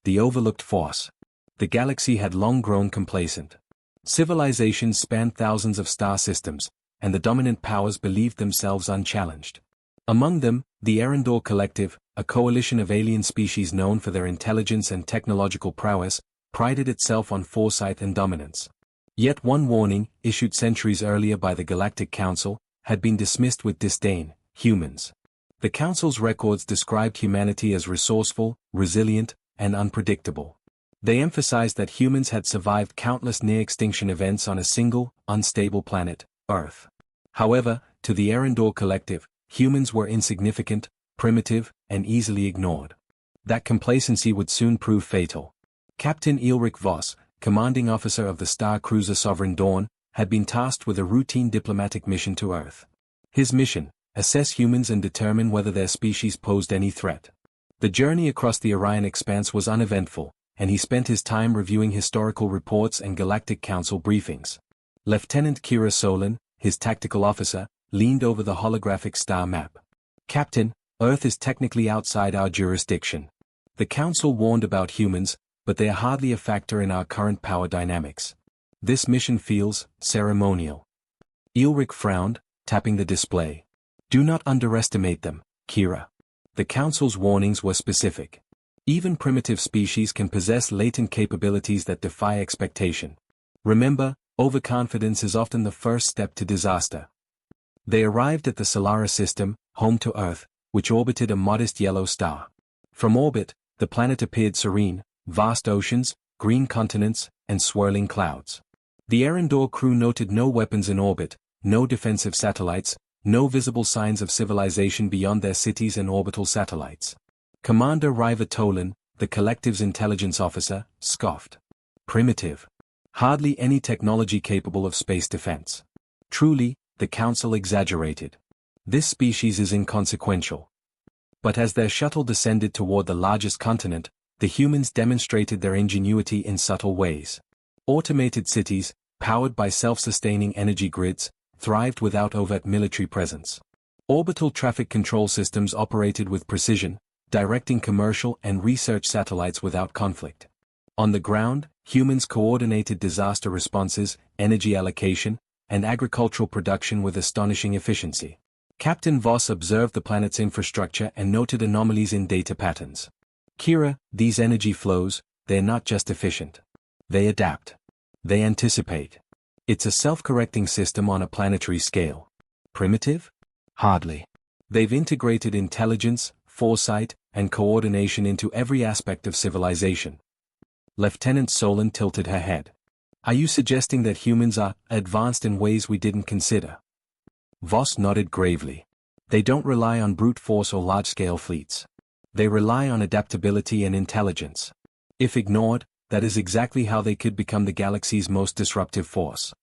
the overlooked force. The galaxy had long grown complacent. Civilizations spanned thousands of star systems, and the dominant powers believed themselves unchallenged. Among them, the Erendor Collective, a coalition of alien species known for their intelligence and technological prowess, prided itself on foresight and dominance. Yet one warning, issued centuries earlier by the Galactic Council, had been dismissed with disdain: humans. The Council's records described humanity as resourceful, resilient, and unpredictable. They emphasized that humans had survived countless near-extinction events on a single, unstable planet, Earth. However, to the Erendor Collective, humans were insignificant, primitive, and easily ignored. That complacency would soon prove fatal. Captain Ulrich Voss, commanding officer of the star cruiser Sovereign Dawn, had been tasked with a routine diplomatic mission to Earth. His mission: assess humans and determine whether their species posed any threat. The journey across the Orion expanse was uneventful, and he spent his time reviewing historical reports and Galactic Council briefings. Lieutenant Kira Solon, his tactical officer, leaned over the holographic star map. "Captain, Earth is technically outside our jurisdiction. The Council warned about humans, but they are hardly a factor in our current power dynamics. This mission feels ceremonial." Ulrich frowned, tapping the display. "Do not underestimate them, Kira. The Council's warnings were specific. Even primitive species can possess latent capabilities that defy expectation. Remember, overconfidence is often the first step to disaster." They arrived at the Solaris system, home to Earth, which orbited a modest yellow star. From orbit, the planet appeared serene: vast oceans, green continents, and swirling clouds. The Erendor crew noted no weapons in orbit, no defensive satellites, no visible signs of civilization beyond their cities and orbital satellites. Commander Riva Tolan, the Collective's intelligence officer, scoffed. "Primitive. Hardly any technology capable of space defense." Truly, the Council exaggerated. This species is inconsequential. But as their shuttle descended toward the largest continent, the humans demonstrated their ingenuity in subtle ways. Automated cities, powered by self-sustaining energy grids, thrived without overt military presence. Orbital traffic control systems operated with precision, directing commercial and research satellites without conflict. On the ground, humans coordinated disaster responses, energy allocation, and agricultural production with astonishing efficiency. Captain Voss observed the planet's infrastructure and noted anomalies in data patterns. "Kira, these energy flows, they're not just efficient. They adapt. They anticipate. It's a self-correcting system on a planetary scale. Primitive? Hardly. They've integrated intelligence, foresight, and coordination into every aspect of civilization." Lieutenant Solon tilted her head. "Are you suggesting that humans are advanced in ways we didn't consider?" Voss nodded gravely. "They don't rely on brute force or large-scale fleets. They rely on adaptability and intelligence. If ignored, that is exactly how they could become the galaxy's most disruptive force."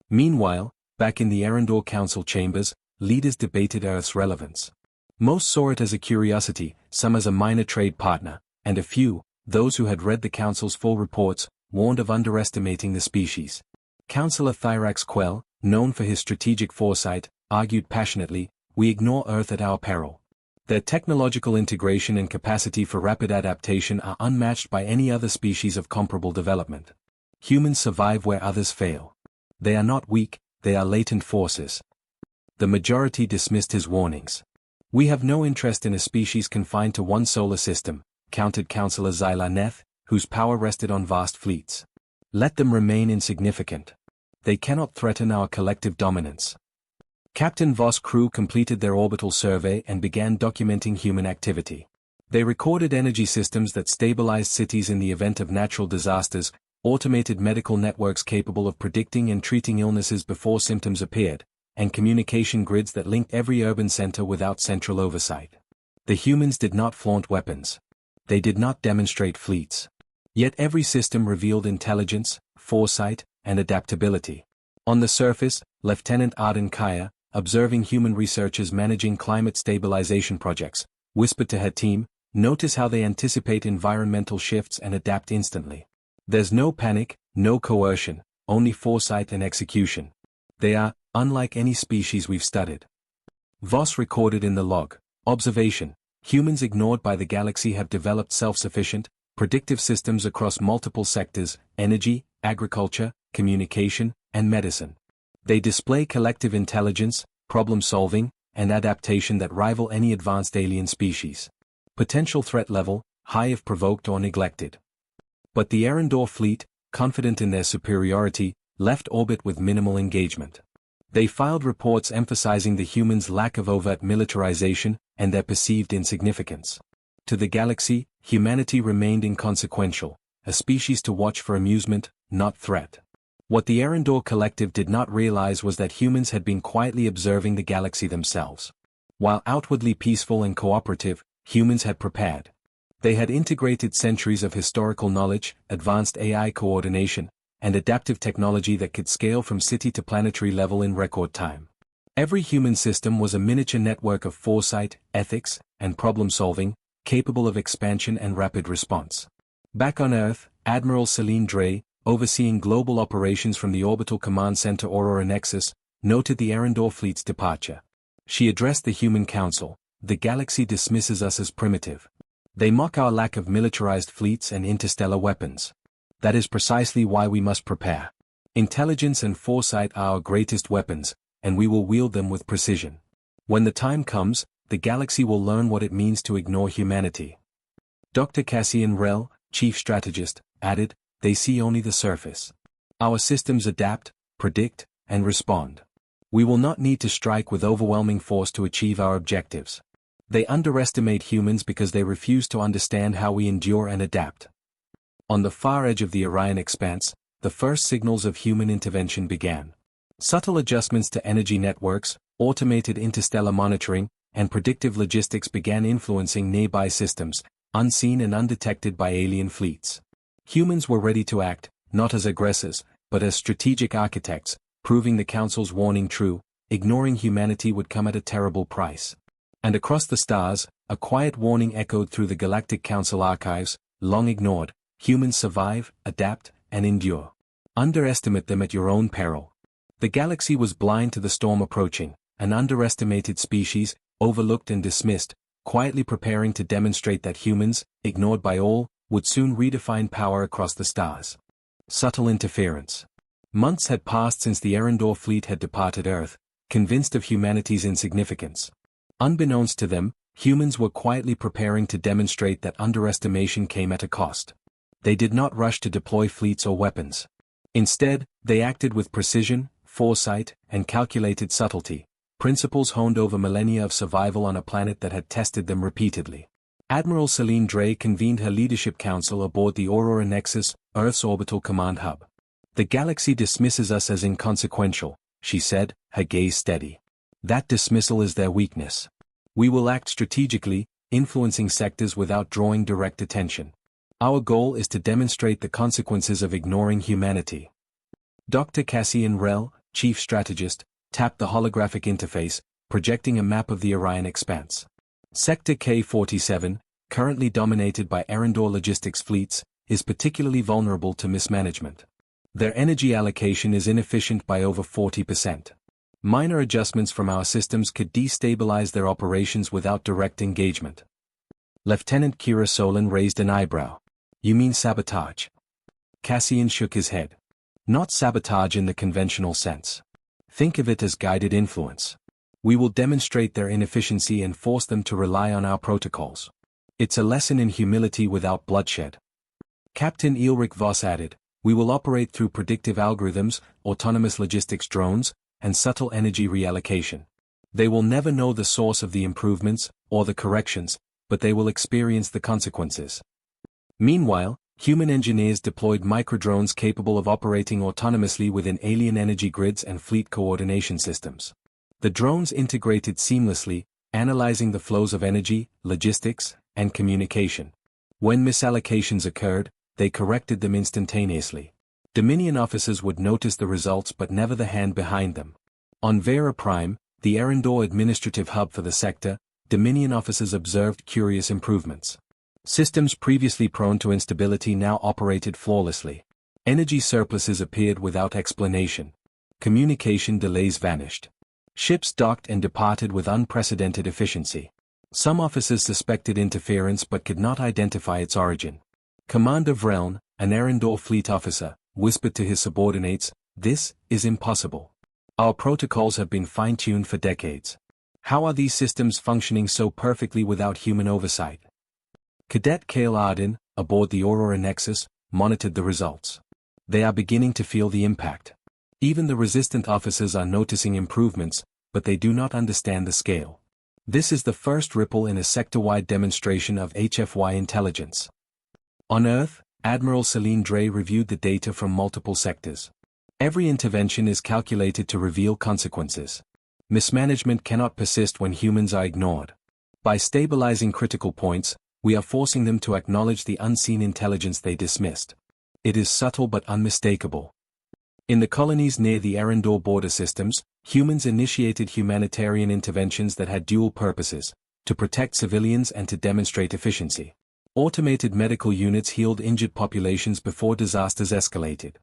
Meanwhile, back in the Erendor Council chambers, leaders debated Earth's relevance. Most saw it as a curiosity, some as a minor trade partner, and a few, those who had read the Council's full reports, warned of underestimating the species. Councillor Thyrax Quell, known for his strategic foresight, argued passionately, "We ignore Earth at our peril. Their technological integration and capacity for rapid adaptation are unmatched by any other species of comparable development. Humans survive where others fail. They are not weak, they are latent forces." The majority dismissed his warnings. "We have no interest in a species confined to one solar system," countered Councillor Zyla Neth, whose power rested on vast fleets. "Let them remain insignificant. They cannot threaten our collective dominance." Captain Voss' crew completed their orbital survey and began documenting human activity. They recorded energy systems that stabilized cities in the event of natural disasters, automated medical networks capable of predicting and treating illnesses before symptoms appeared, and communication grids that linked every urban center without central oversight. The humans did not flaunt weapons. They did not demonstrate fleets. Yet every system revealed intelligence, foresight, and adaptability. On the surface, Lieutenant Arden Kaya, observing human researchers managing climate stabilization projects, whispered to her team, "Notice how they anticipate environmental shifts and adapt instantly. There's no panic, no coercion, only foresight and execution. They are unlike any species we've studied." Voss recorded in the log, "Observation: humans ignored by the galaxy have developed self-sufficient, predictive systems across multiple sectors: energy, agriculture, communication, and medicine. They display collective intelligence, problem-solving, and adaptation that rival any advanced alien species. Potential threat level, high if provoked or neglected. But the Erendor fleet, confident in their superiority, left orbit with minimal engagement. They filed reports emphasizing the humans' lack of overt militarization and their perceived insignificance. To the galaxy, humanity remained inconsequential, a species to watch for amusement, not threat. What the Erendor collective did not realize was that humans had been quietly observing the galaxy themselves. While outwardly peaceful and cooperative, humans had prepared. They had integrated centuries of historical knowledge, advanced AI coordination, and adaptive technology that could scale from city to planetary level in record time. Every human system was a miniature network of foresight, ethics, and problem-solving, capable of expansion and rapid response. Back on Earth, Admiral Celine Drey, overseeing global operations from the Orbital Command Center Aurora Nexus, noted the Erendor fleet's departure. She addressed the Human Council. "The galaxy dismisses us as primitive. They mock our lack of militarized fleets and interstellar weapons. That is precisely why we must prepare. Intelligence and foresight are our greatest weapons, and we will wield them with precision. When the time comes, the galaxy will learn what it means to ignore humanity." Dr. Cassian Rell, chief strategist, added, "They see only the surface. Our systems adapt, predict, and respond. We will not need to strike with overwhelming force to achieve our objectives. They underestimate humans because they refuse to understand how we endure and adapt." On the far edge of the Orion expanse, the first signals of human intervention began. Subtle adjustments to energy networks, automated interstellar monitoring, and predictive logistics began influencing nearby systems, unseen and undetected by alien fleets. Humans were ready to act, not as aggressors, but as strategic architects, proving the Council's warning true: ignoring humanity would come at a terrible price. And across the stars, a quiet warning echoed through the Galactic Council archives: long ignored, humans survive, adapt, and endure. Underestimate them at your own peril. The galaxy was blind to the storm approaching, an underestimated species, overlooked and dismissed, quietly preparing to demonstrate that humans, ignored by all, would soon redefine power across the stars. Subtle interference. Months had passed since the Erendor fleet had departed Earth, convinced of humanity's insignificance. Unbeknownst to them, humans were quietly preparing to demonstrate that underestimation came at a cost. They did not rush to deploy fleets or weapons. Instead, they acted with precision, foresight, and calculated subtlety, principles honed over millennia of survival on a planet that had tested them repeatedly. Admiral Celine Drey convened her leadership council aboard the Aurora Nexus, Earth's orbital command hub. "The galaxy dismisses us as inconsequential," she said, her gaze steady. "That dismissal is their weakness. We will act strategically, influencing sectors without drawing direct attention. Our goal is to demonstrate the consequences of ignoring humanity." Dr. Cassian Rell, chief strategist, tapped the holographic interface, projecting a map of the Orion expanse. Sector K-47, currently dominated by Erendor logistics fleets, is particularly vulnerable to mismanagement. Their energy allocation is inefficient by over 40%. Minor adjustments from our systems could destabilize their operations without direct engagement. Lieutenant Kira Solon raised an eyebrow. "You mean sabotage?" Cassian shook his head. "Not sabotage in the conventional sense. Think of it as guided influence. We will demonstrate their inefficiency and force them to rely on our protocols. It's a lesson in humility without bloodshed." Captain Ulrich Voss added, "We will operate through predictive algorithms, autonomous logistics drones, and subtle energy reallocation. They will never know the source of the improvements, or the corrections, but they will experience the consequences." Meanwhile, human engineers deployed microdrones capable of operating autonomously within alien energy grids and fleet coordination systems. The drones integrated seamlessly, analyzing the flows of energy, logistics, and communication. When misallocations occurred, they corrected them instantaneously. Dominion officers would notice the results but never the hand behind them. On Vera Prime, the Erendor administrative hub for the sector, Dominion officers observed curious improvements. Systems previously prone to instability now operated flawlessly. Energy surpluses appeared without explanation. Communication delays vanished. Ships docked and departed with unprecedented efficiency. Some officers suspected interference but could not identify its origin. Commander Vreln, an Erendor fleet officer, whispered to his subordinates, "This is impossible. Our protocols have been fine-tuned for decades. How are these systems functioning so perfectly without human oversight?" Cadet Kale Arden, aboard the Aurora Nexus, monitored the results. They are beginning to feel the impact. Even the resistant officers are noticing improvements, but they do not understand the scale. This is the first ripple in a sector-wide demonstration of HFY intelligence. On Earth, Admiral Celine Drey reviewed the data from multiple sectors. Every intervention is calculated to reveal consequences. Mismanagement cannot persist when humans are ignored. By stabilizing critical points, we are forcing them to acknowledge the unseen intelligence they dismissed. It is subtle but unmistakable. In the colonies near the Erendor border systems, humans initiated humanitarian interventions that had dual purposes: to protect civilians and to demonstrate efficiency. Automated medical units healed injured populations before disasters escalated.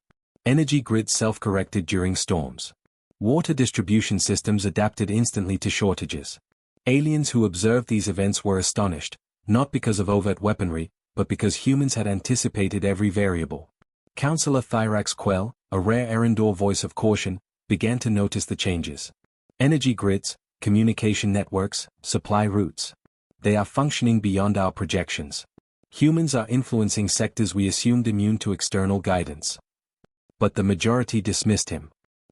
Energy grids self-corrected during storms. Water distribution systems adapted instantly to shortages. Aliens who observed these events were astonished, not because of overt weaponry, but because humans had anticipated every variable. Counselor Thyrax Quell, a rare Erendor voice of caution, began to notice the changes. Energy grids, communication networks, supply routes. They are functioning beyond our projections. Humans are influencing sectors we assumed immune to external guidance. But the majority dismissed him.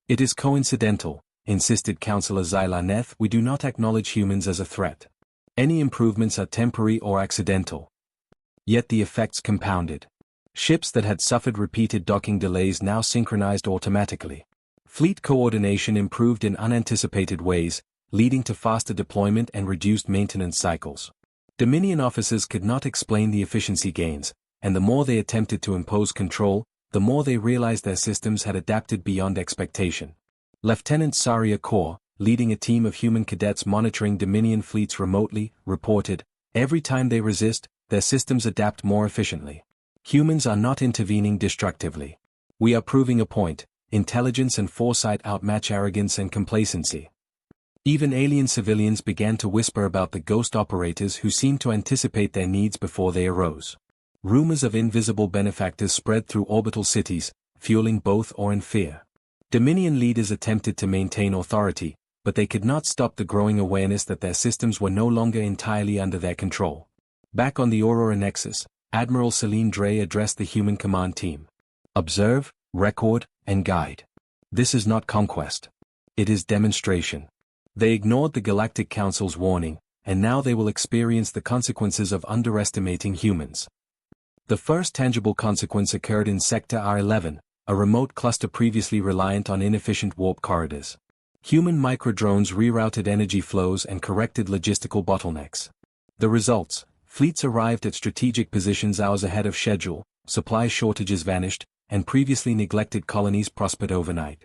"It is coincidental," insisted Counselor Zylaneth. "We do not acknowledge humans as a threat. Any improvements are temporary or accidental." Yet the effects compounded. Ships that had suffered repeated docking delays now synchronized automatically. Fleet coordination improved in unanticipated ways, leading to faster deployment and reduced maintenance cycles. Dominion officers could not explain the efficiency gains, and the more they attempted to impose control, the more they realized their systems had adapted beyond expectation. Lieutenant Saria Kaur, leading a team of human cadets monitoring Dominion fleets remotely, reported, "Every time they resist, their systems adapt more efficiently. Humans are not intervening destructively. We are proving a point. Intelligence and foresight outmatch arrogance and complacency." Even alien civilians began to whisper about the ghost operators who seemed to anticipate their needs before they arose. Rumors of invisible benefactors spread through orbital cities, fueling both awe and fear. Dominion leaders attempted to maintain authority, but they could not stop the growing awareness that their systems were no longer entirely under their control. Back on the Aurora Nexus, Admiral Celine Drey addressed the human command team. "Observe, record, and guide. This is not conquest. It is demonstration." They ignored the Galactic Council's warning, and now they will experience the consequences of underestimating humans. The first tangible consequence occurred in Sector R11, a remote cluster previously reliant on inefficient warp corridors. Human microdrones rerouted energy flows and corrected logistical bottlenecks. The results: fleets arrived at strategic positions hours ahead of schedule, supply shortages vanished, and previously neglected colonies prospered overnight.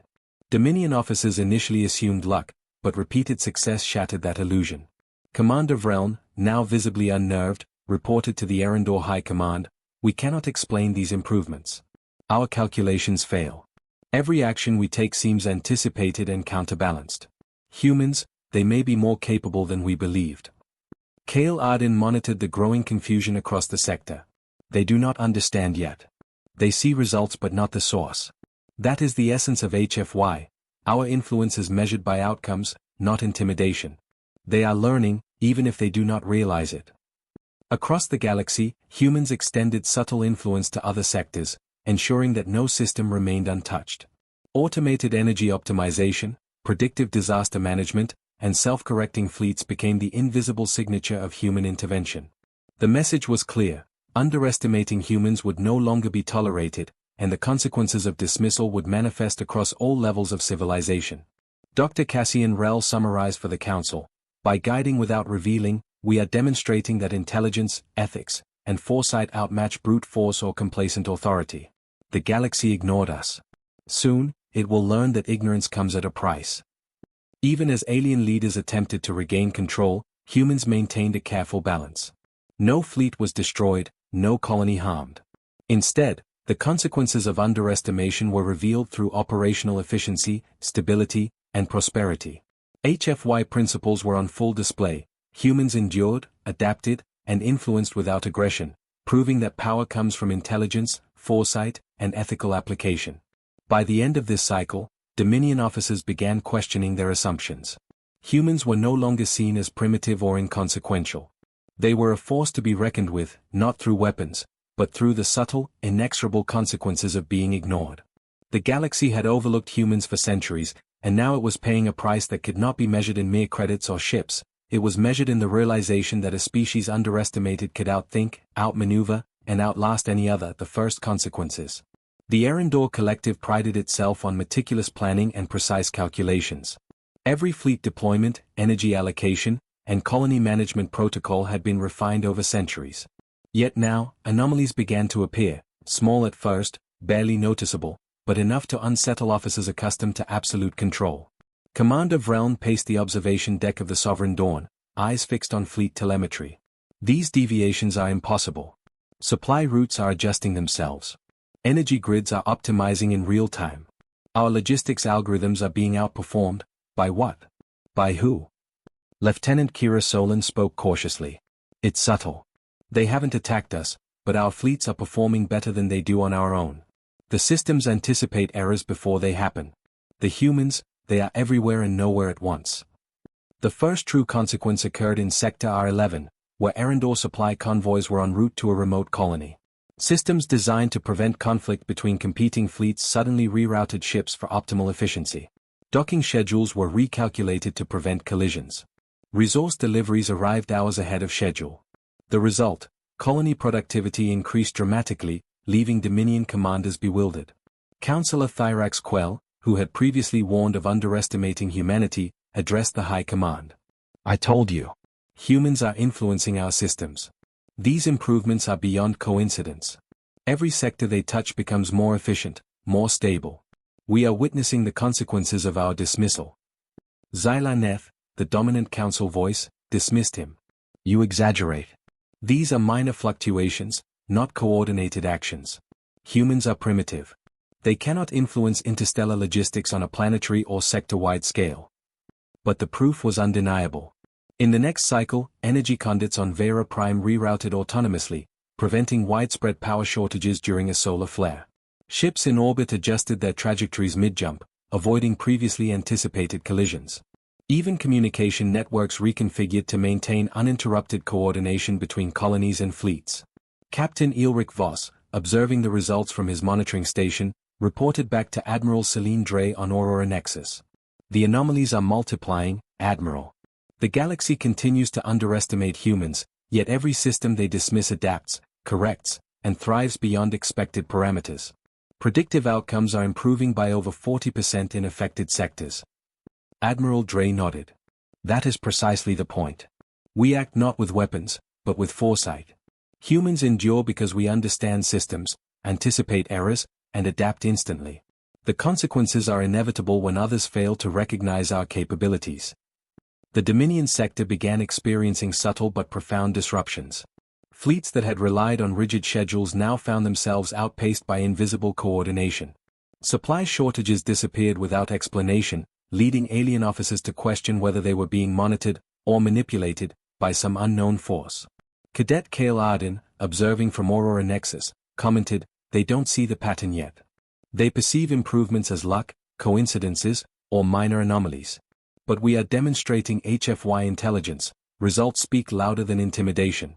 Dominion officers initially assumed luck, but repeated success shattered that illusion. Commander Vreln, now visibly unnerved, reported to the Erendor High Command, "We cannot explain these improvements. Our calculations fail. Every action we take seems anticipated and counterbalanced. Humans, they may be more capable than we believed." Kale Arden monitored the growing confusion across the sector. "They do not understand yet. They see results but not the source. That is the essence of HFY. Our influence is measured by outcomes, not intimidation. They are learning, even if they do not realize it." Across the galaxy, humans extended subtle influence to other sectors, ensuring that no system remained untouched. Automated energy optimization, predictive disaster management, and self-correcting fleets became the invisible signature of human intervention. The message was clear: underestimating humans would no longer be tolerated, and the consequences of dismissal would manifest across all levels of civilization. Dr. Cassian Rell summarized for the Council: "By guiding without revealing, we are demonstrating that intelligence, ethics, and foresight outmatch brute force or complacent authority. The galaxy ignored us. Soon, it will learn that ignorance comes at a price." Even as alien leaders attempted to regain control, humans maintained a careful balance. No fleet was destroyed, no colony harmed. Instead, the consequences of underestimation were revealed through operational efficiency, stability, and prosperity. HFY principles were on full display. Humans endured, adapted, and influenced without aggression, proving that power comes from intelligence, foresight, and ethical application. By the end of this cycle, Dominion officers began questioning their assumptions. Humans were no longer seen as primitive or inconsequential. They were a force to be reckoned with, not through weapons, but through the subtle, inexorable consequences of being ignored. The galaxy had overlooked humans for centuries, and now it was paying a price that could not be measured in mere credits or ships. It was measured in the realization that a species underestimated could outthink, outmaneuver, and outlast any other. The first consequences. The Erendor Collective prided itself on meticulous planning and precise calculations. Every fleet deployment, energy allocation, and colony management protocol had been refined over centuries. Yet now, anomalies began to appear, small at first, barely noticeable, but enough to unsettle officers accustomed to absolute control. Commander Vreln paced the observation deck of the Sovereign Dawn, eyes fixed on fleet telemetry. These deviations are impossible. Supply routes are adjusting themselves. Energy grids are optimizing in real time. Our logistics algorithms are being outperformed. By what? By who? Lieutenant Kira Solon spoke cautiously. It's subtle. They haven't attacked us, but our fleets are performing better than they do on our own. The systems anticipate errors before they happen. The humans, they are everywhere and nowhere at once. The first true consequence occurred in Sector R11, where Erendor supply convoys were en route to a remote colony. Systems designed to prevent conflict between competing fleets suddenly rerouted ships for optimal efficiency. Docking schedules were recalculated to prevent collisions. Resource deliveries arrived hours ahead of schedule. The result, colony productivity increased dramatically, leaving Dominion commanders bewildered. Councillor Thyrax Quell, who had previously warned of underestimating humanity, addressed the High Command. I told you. Humans are influencing our systems. These improvements are beyond coincidence. Every sector they touch becomes more efficient, more stable. We are witnessing the consequences of our dismissal. Xylaneth, the dominant council voice, dismissed him. You exaggerate. These are minor fluctuations, not coordinated actions. Humans are primitive. They cannot influence interstellar logistics on a planetary or sector-wide scale. But the proof was undeniable. In the next cycle, energy conduits on Vera Prime rerouted autonomously, preventing widespread power shortages during a solar flare. Ships in orbit adjusted their trajectories mid-jump, avoiding previously anticipated collisions. Even communication networks reconfigured to maintain uninterrupted coordination between colonies and fleets. Captain Elric Voss, observing the results from his monitoring station, reported back to Admiral Celine Dre on Aurora Nexus. The anomalies are multiplying, Admiral. The galaxy continues to underestimate humans, yet every system they dismiss adapts, corrects, and thrives beyond expected parameters. Predictive outcomes are improving by over 40% in affected sectors. Admiral Dre nodded. That is precisely the point. We act not with weapons, but with foresight. Humans endure because we understand systems, anticipate errors, and adapt instantly. The consequences are inevitable when others fail to recognize our capabilities. The Dominion sector began experiencing subtle but profound disruptions. Fleets that had relied on rigid schedules now found themselves outpaced by invisible coordination. Supply shortages disappeared without explanation, leading alien officers to question whether they were being monitored or manipulated by some unknown force. Cadet Kale Arden, observing from Aurora Nexus, commented, "They don't see the pattern yet. They perceive improvements as luck, coincidences, or minor anomalies. But we are demonstrating HFY intelligence. Results speak louder than intimidation."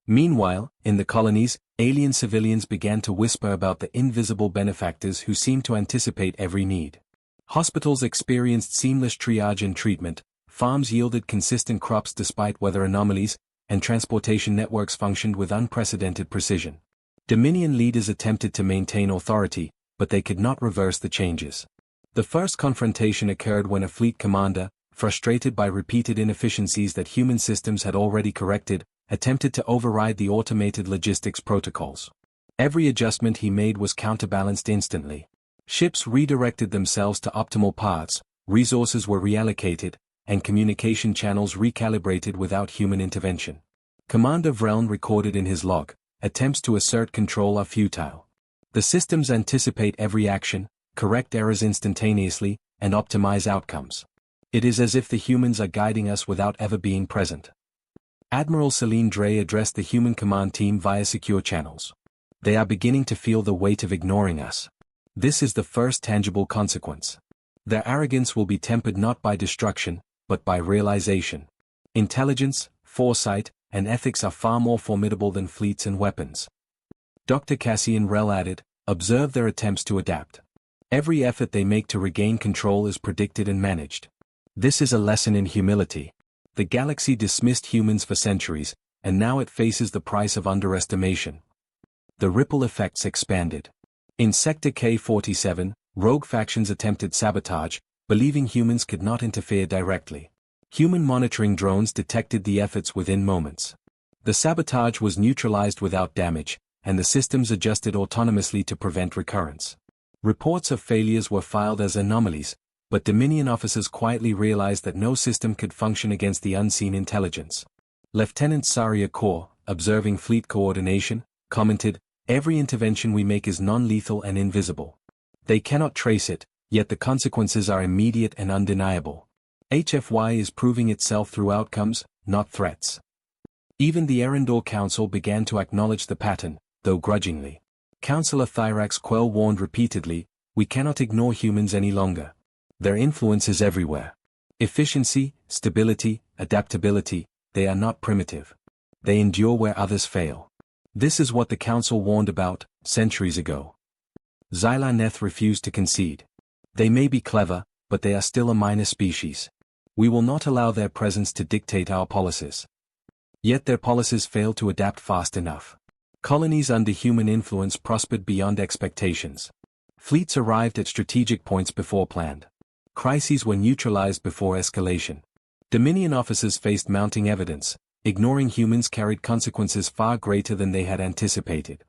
Meanwhile, in the colonies, alien civilians began to whisper about the invisible benefactors who seemed to anticipate every need. Hospitals experienced seamless triage and treatment, farms yielded consistent crops despite weather anomalies, and transportation networks functioned with unprecedented precision. Dominion leaders attempted to maintain authority, but they could not reverse the changes. The first confrontation occurred when a fleet commander, frustrated by repeated inefficiencies that human systems had already corrected, attempted to override the automated logistics protocols. Every adjustment he made was counterbalanced instantly. Ships redirected themselves to optimal paths, resources were reallocated, and communication channels recalibrated without human intervention. Commander Vreln recorded in his log, attempts to assert control are futile. The systems anticipate every action, correct errors instantaneously, and optimize outcomes. It is as if the humans are guiding us without ever being present. Admiral Celine Drey addressed the human command team via secure channels. They are beginning to feel the weight of ignoring us. This is the first tangible consequence. Their arrogance will be tempered not by destruction, but by realization. Intelligence, foresight, and ethics are far more formidable than fleets and weapons. Dr. Cassian Rell added, observe their attempts to adapt. Every effort they make to regain control is predicted and managed. This is a lesson in humility. The galaxy dismissed humans for centuries, and now it faces the price of underestimation. The ripple effects expanded. In Sector K-47, rogue factions attempted sabotage, believing humans could not interfere directly. Human monitoring drones detected the efforts within moments. The sabotage was neutralized without damage, and the systems adjusted autonomously to prevent recurrence. Reports of failures were filed as anomalies, but Dominion officers quietly realized that no system could function against the unseen intelligence. Lieutenant Saria Kaur, observing fleet coordination, commented, every intervention we make is non-lethal and invisible. They cannot trace it, yet the consequences are immediate and undeniable. HFY is proving itself through outcomes, not threats. Even the Erendor Council began to acknowledge the pattern, though grudgingly. Councillor Thyrax Quell warned repeatedly, we cannot ignore humans any longer. Their influence is everywhere. Efficiency, stability, adaptability, they are not primitive. They endure where others fail. This is what the Council warned about, centuries ago. Xylaneth refused to concede. They may be clever, but they are still a minor species. We will not allow their presence to dictate our policies. Yet their policies failed to adapt fast enough. Colonies under human influence prospered beyond expectations. Fleets arrived at strategic points before planned. Crises were neutralized before escalation. Dominion officers faced mounting evidence. Ignoring humans carried consequences far greater than they had anticipated.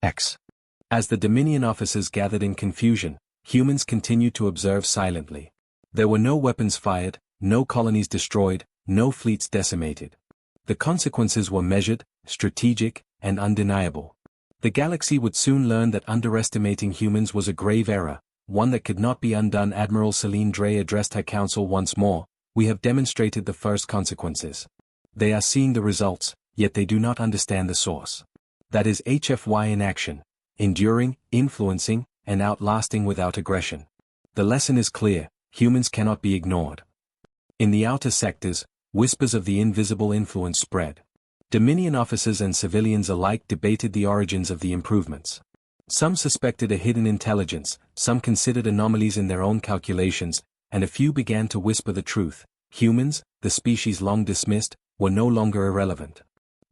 As the Dominion officers gathered in confusion, humans continued to observe silently. There were no weapons fired, no colonies destroyed, no fleets decimated. The consequences were measured, strategic, and undeniable. The galaxy would soon learn that underestimating humans was a grave error, one that could not be undone. Admiral Celine Drey addressed her council once more, we have demonstrated the first consequences. They are seeing the results, yet they do not understand the source. That is HFY in action, enduring, influencing, and outlasting without aggression. The lesson is clear, humans cannot be ignored. In the outer sectors, whispers of the invisible influence spread. Dominion officers and civilians alike debated the origins of the improvements. Some suspected a hidden intelligence, some considered anomalies in their own calculations, and a few began to whisper the truth. Humans, the species long dismissed, were no longer irrelevant.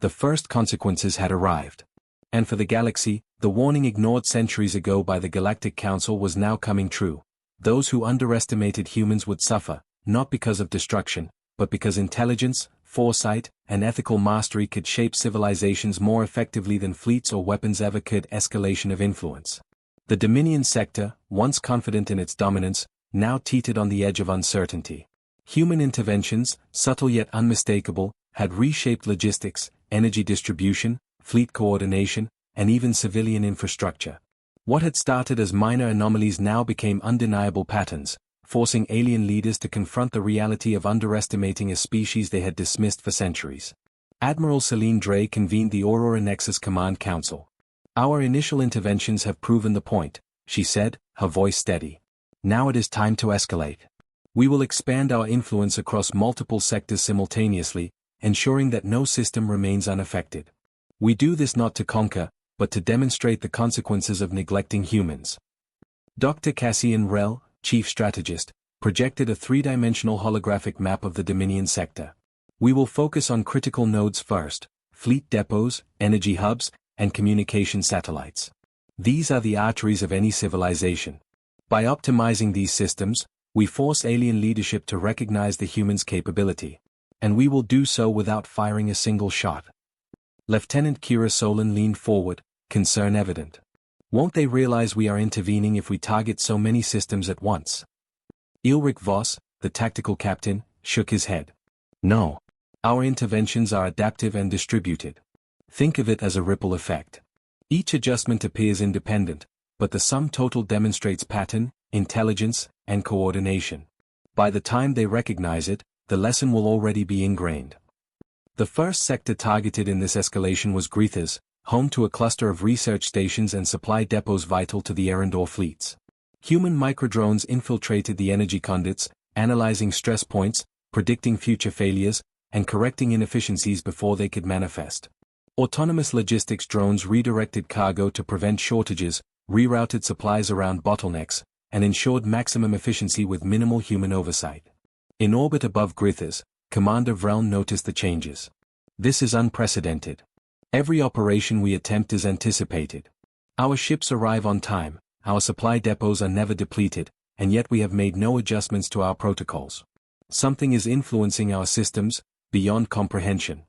The first consequences had arrived. And for the galaxy, the warning ignored centuries ago by the Galactic Council was now coming true. Those who underestimated humans would suffer, not because of destruction, but because intelligence, foresight, and ethical mastery could shape civilizations more effectively than fleets or weapons ever could. Escalation of influence. The Dominion sector, once confident in its dominance, now teetered on the edge of uncertainty. Human interventions, subtle yet unmistakable, had reshaped logistics, energy distribution, fleet coordination, and even civilian infrastructure. What had started as minor anomalies now became undeniable patterns, forcing alien leaders to confront the reality of underestimating a species they had dismissed for centuries. Admiral Celine Drey convened the Aurora Nexus Command Council. Our initial interventions have proven the point, she said, her voice steady. Now it is time to escalate. We will expand our influence across multiple sectors simultaneously, ensuring that no system remains unaffected. We do this not to conquer, but to demonstrate the consequences of neglecting humans. Dr. Cassian Rell, chief strategist, projected a three-dimensional holographic map of the Dominion sector. We will focus on critical nodes first, fleet depots, energy hubs, and communication satellites. These are the arteries of any civilization. By optimizing these systems, we force alien leadership to recognize the human's capability. And we will do so without firing a single shot. Lieutenant Kira Solon leaned forward, concern evident. Won't they realize we are intervening if we target so many systems at once? Ilric Voss, the tactical captain, shook his head. No. Our interventions are adaptive and distributed. Think of it as a ripple effect. Each adjustment appears independent, but the sum total demonstrates pattern, intelligence, and coordination. By the time they recognize it, the lesson will already be ingrained. The first sector targeted in this escalation was Grethas, home to a cluster of research stations and supply depots vital to the Erendor fleets. Human microdrones infiltrated the energy conduits, analyzing stress points, predicting future failures, and correcting inefficiencies before they could manifest. Autonomous logistics drones redirected cargo to prevent shortages, rerouted supplies around bottlenecks, and ensured maximum efficiency with minimal human oversight. In orbit above Grethas, Commander Vreln noticed the changes. This is unprecedented. Every operation we attempt is anticipated. Our ships arrive on time, our supply depots are never depleted, and yet we have made no adjustments to our protocols. Something is influencing our systems, beyond comprehension.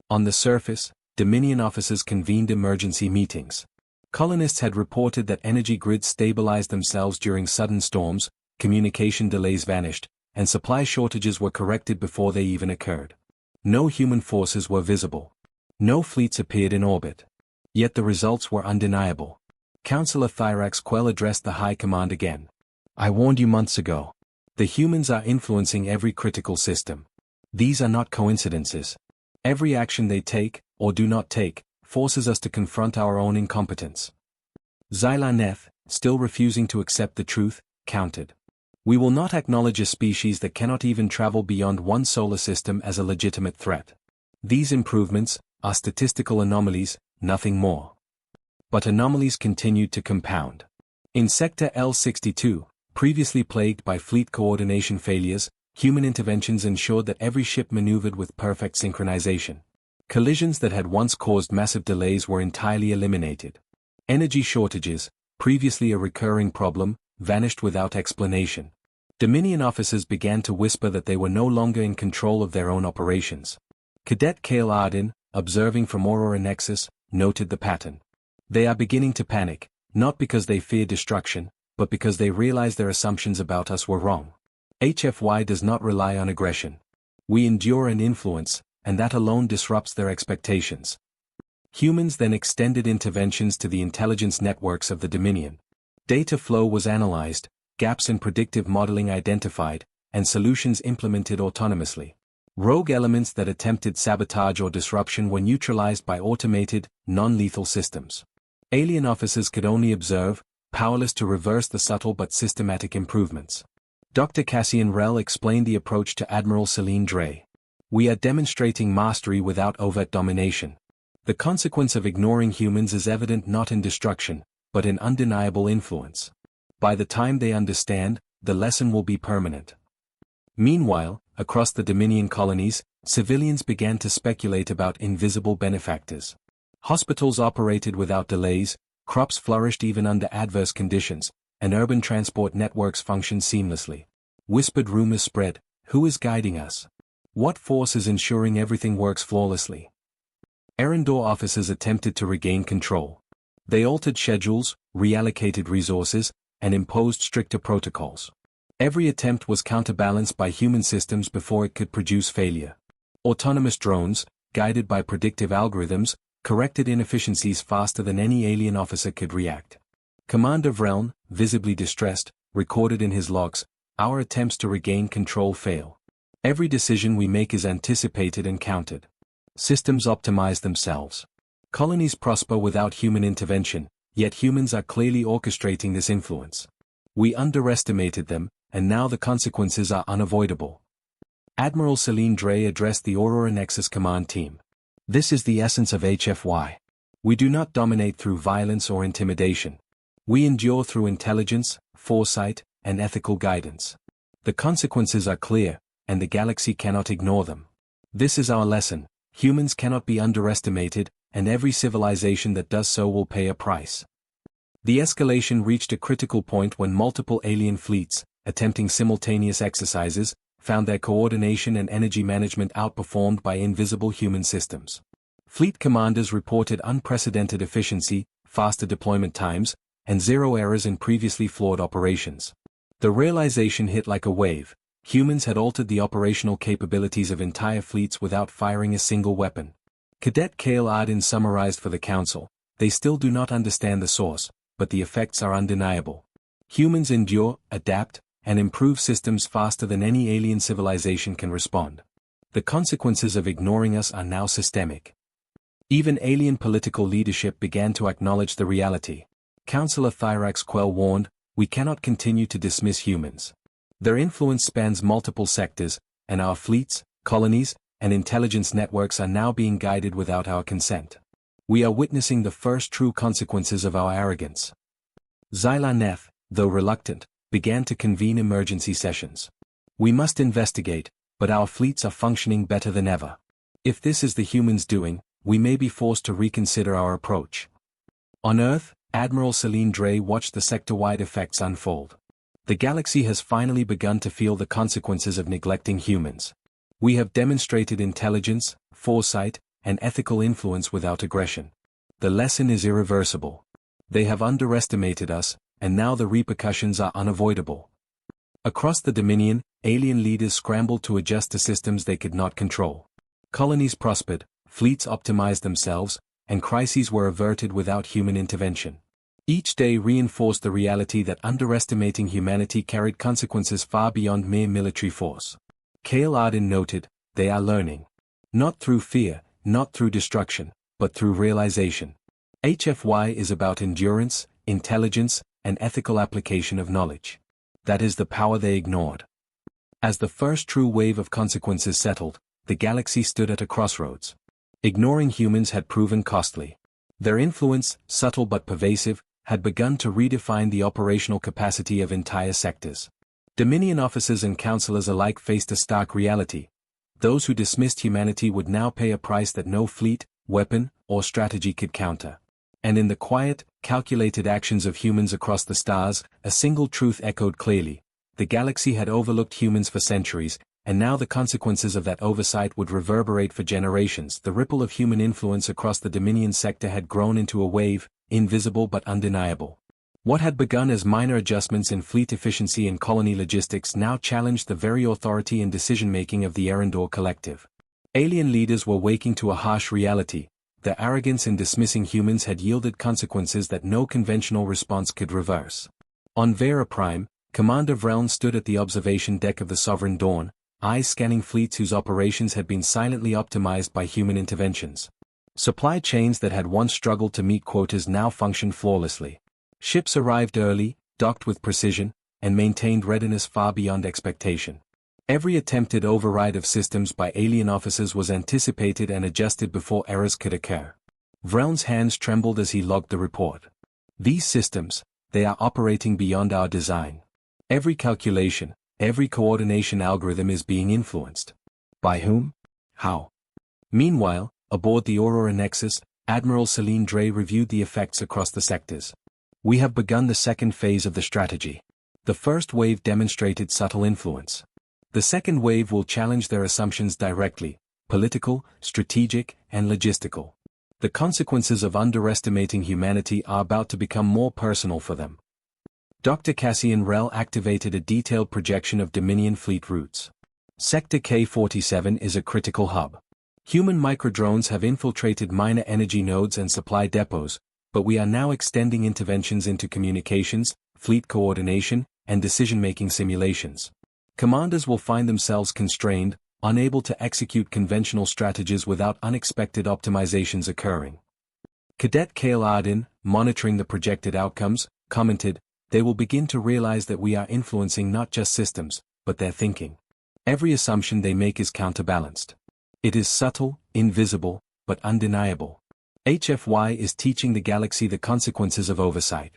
On the surface, Dominion officers convened emergency meetings. Colonists had reported that energy grids stabilized themselves during sudden storms, communication delays vanished, and supply shortages were corrected before they even occurred. No human forces were visible. No fleets appeared in orbit. Yet the results were undeniable. Councillor Thyrax Quell addressed the High Command again. I warned you months ago. The humans are influencing every critical system. These are not coincidences. Every action they take, or do not take, forces us to confront our own incompetence. Xylaneth, still refusing to accept the truth, countered. We will not acknowledge a species that cannot even travel beyond one solar system as a legitimate threat. These improvements are statistical anomalies, nothing more. But anomalies continued to compound. In Sector L62, previously plagued by fleet coordination failures, human interventions ensured that every ship maneuvered with perfect synchronization. Collisions that had once caused massive delays were entirely eliminated. Energy shortages, previously a recurring problem, vanished without explanation. Dominion officers began to whisper that they were no longer in control of their own operations. Cadet Kale Arden, observing from Aurora Nexus, noted the pattern. They are beginning to panic, not because they fear destruction, but because they realize their assumptions about us were wrong. HFY does not rely on aggression. We endure and influence, and that alone disrupts their expectations. Humans then extended interventions to the intelligence networks of the Dominion. Data flow was analyzed, gaps in predictive modeling identified, and solutions implemented autonomously. Rogue elements that attempted sabotage or disruption were neutralized by automated, non-lethal systems. Alien officers could only observe, powerless to reverse the subtle but systematic improvements. Dr. Cassian Rell explained the approach to Admiral Celine Dre. We are demonstrating mastery without overt domination. The consequence of ignoring humans is evident not in destruction, but in undeniable influence. By the time they understand, the lesson will be permanent. Meanwhile, across the Dominion colonies, civilians began to speculate about invisible benefactors. Hospitals operated without delays, crops flourished even under adverse conditions, and urban transport networks functioned seamlessly. Whispered rumors spread. Who is guiding us? What force is ensuring everything works flawlessly? Erendor officers attempted to regain control. They altered schedules, reallocated resources, and imposed stricter protocols. Every attempt was counterbalanced by human systems before it could produce failure. Autonomous drones, guided by predictive algorithms, corrected inefficiencies faster than any alien officer could react. Commander Vreln, visibly distressed, recorded in his logs, "Our attempts to regain control fail. Every decision we make is anticipated and counted. Systems optimize themselves. Colonies prosper without human intervention, yet humans are clearly orchestrating this influence. We underestimated them, and now the consequences are unavoidable." Admiral Celine Dre addressed the Aurora Nexus command team. This is the essence of HFY. We do not dominate through violence or intimidation. We endure through intelligence, foresight, and ethical guidance. The consequences are clear, and the galaxy cannot ignore them. This is our lesson. Humans cannot be underestimated, and every civilization that does so will pay a price. The escalation reached a critical point when multiple alien fleets, attempting simultaneous exercises, found their coordination and energy management outperformed by invisible human systems. Fleet commanders reported unprecedented efficiency, faster deployment times, and zero errors in previously flawed operations. The realization hit like a wave. Humans had altered the operational capabilities of entire fleets without firing a single weapon. Cadet Kale Arden summarized for the Council, "They still do not understand the source, but the effects are undeniable. Humans endure, adapt, and improve systems faster than any alien civilization can respond. The consequences of ignoring us are now systemic. Even alien political leadership began to acknowledge the reality. Councillor Thyrax Quell warned, "We cannot continue to dismiss humans. Their influence spans multiple sectors, and our fleets, colonies, and intelligence networks are now being guided without our consent. We are witnessing the first true consequences of our arrogance." Zyla Neth, though reluctant, began to convene emergency sessions. "We must investigate, but our fleets are functioning better than ever. If this is the humans' doing, we may be forced to reconsider our approach." On Earth, Admiral Celine Drey watched the sector-wide effects unfold. The galaxy has finally begun to feel the consequences of neglecting humans. We have demonstrated intelligence, foresight, and ethical influence without aggression. The lesson is irreversible. They have underestimated us, and now the repercussions are unavoidable. Across the Dominion, alien leaders scrambled to adjust to systems they could not control. Colonies prospered, fleets optimized themselves, and crises were averted without human intervention. Each day reinforced the reality that underestimating humanity carried consequences far beyond mere military force. Cale Arden noted, "They are learning. Not through fear, not through destruction, but through realization." HFY is about endurance, intelligence, and ethical application of knowledge. That is the power they ignored. As the first true wave of consequences settled, the galaxy stood at a crossroads. Ignoring humans had proven costly. Their influence, subtle but pervasive, had begun to redefine the operational capacity of entire sectors. Dominion officers and councillors alike faced a stark reality. Those who dismissed humanity would now pay a price that no fleet, weapon, or strategy could counter. And in the quiet, calculated actions of humans across the stars, a single truth echoed clearly. The galaxy had overlooked humans for centuries, and now the consequences of that oversight would reverberate for generations. The ripple of human influence across the Dominion sector had grown into a wave, invisible but undeniable. What had begun as minor adjustments in fleet efficiency and colony logistics now challenged the very authority and decision-making of the Erendor Collective. Alien leaders were waking to a harsh reality. Their arrogance in dismissing humans had yielded consequences that no conventional response could reverse. On Vera Prime, Commander Vreln stood at the observation deck of the Sovereign Dawn, eyes scanning fleets whose operations had been silently optimized by human interventions. Supply chains that had once struggled to meet quotas now functioned flawlessly. Ships arrived early, docked with precision, and maintained readiness far beyond expectation. Every attempted override of systems by alien officers was anticipated and adjusted before errors could occur. Vreln's hands trembled as he logged the report. "These systems, they are operating beyond our design. Every calculation, every coordination algorithm is being influenced. By whom? How?" Meanwhile, aboard the Aurora Nexus, Admiral Celine Drey reviewed the effects across the sectors. "We have begun the second phase of the strategy. The first wave demonstrated subtle influence. The second wave will challenge their assumptions directly, political, strategic, and logistical. The consequences of underestimating humanity are about to become more personal for them." Dr. Cassian Rell activated a detailed projection of Dominion fleet routes. Sector K-47 is a critical hub. Human microdrones have infiltrated minor energy nodes and supply depots, but we are now extending interventions into communications, fleet coordination, and decision-making simulations. Commanders will find themselves constrained, unable to execute conventional strategies without unexpected optimizations occurring. Cadet Cale Arden, monitoring the projected outcomes, commented, "They will begin to realize that we are influencing not just systems, but their thinking. Every assumption they make is counterbalanced. It is subtle, invisible, but undeniable." HFY is teaching the galaxy the consequences of oversight.